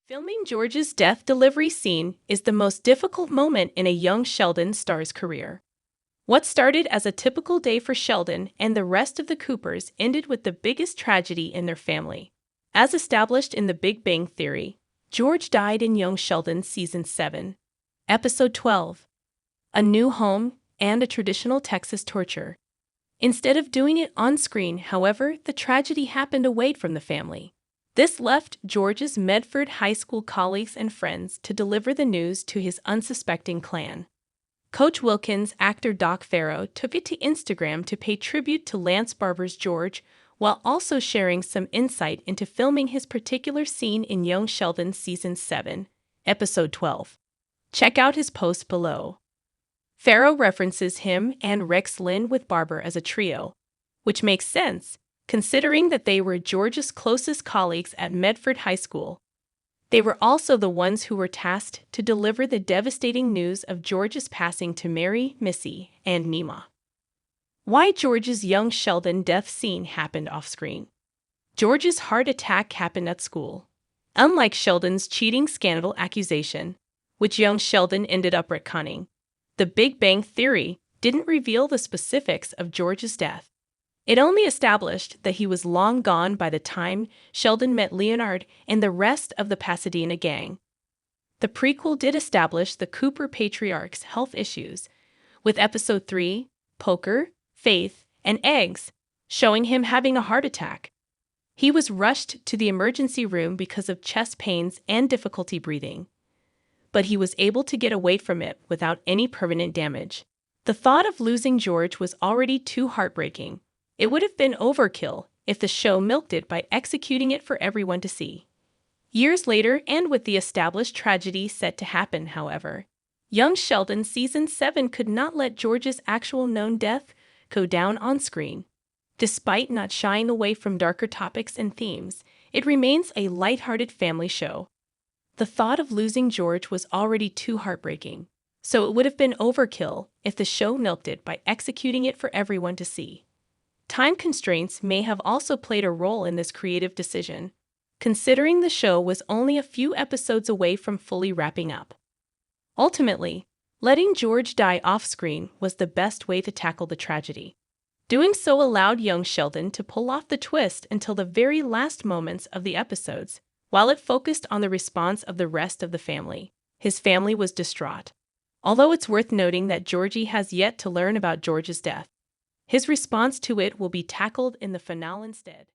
Filming George's death delivery scene is the most difficult moment in a young Sheldon star's career. What started as a typical day for Sheldon and the rest of the Coopers ended with the biggest tragedy in their family. As established in The Big Bang Theory, George died in young Sheldon's Season 7, Episode 12, A New Home and a Traditional Texas Torture. Instead of doing it on screen, however, the tragedy happened away from the family. This left George's Medford High School colleagues and friends to deliver the news to his unsuspecting clan. Coach Wilkins' actor Doc Farrow took it to Instagram to pay tribute to Lance Barber's George, while also sharing some insight into filming his particular scene in young Sheldon's Season 7, Episode 12. Check out his post below. Farrow references him and Rex Lynn with Barber as a trio, which makes sense, considering that they were George's closest colleagues at Medford High School. They were also the ones who were tasked to deliver the devastating news of George's passing to Mary, Missy, and Nima. Why George's young Sheldon death scene happened off-screen. George's heart attack happened at school. Unlike Sheldon's cheating scandal accusation, which young Sheldon ended up retconning, The Big Bang Theory didn't reveal the specifics of George's death. It only established that he was long gone by the time Sheldon met Leonard and the rest of the Pasadena gang. The prequel did establish the Cooper patriarch's health issues, with Episode 3, Poker, Faith, and Eggs, showing him having a heart attack. He was rushed to the emergency room because of chest pains and difficulty breathing, but he was able to get away from it without any permanent damage. The thought of losing George was already too heartbreaking. It would have been overkill if the show milked it by executing it for everyone to see. Years later, and with the established tragedy set to happen, however, young Sheldon's Season 7 could not let George's actual known death go down on screen. Despite not shying away from darker topics and themes, it remains a lighthearted family show. The thought of losing George was already too heartbreaking, so it would have been overkill if the show milked it by executing it for everyone to see. Time constraints may have also played a role in this creative decision, considering the show was only a few episodes away from fully wrapping up. Ultimately, letting George die off-screen was the best way to tackle the tragedy. Doing so allowed young Sheldon to pull off the twist until the very last moments of the episodes, while it focused on the response of the rest of the family. His family was distraught. Although it's worth noting that Georgie has yet to learn about George's death, his response to it will be tackled in the finale instead.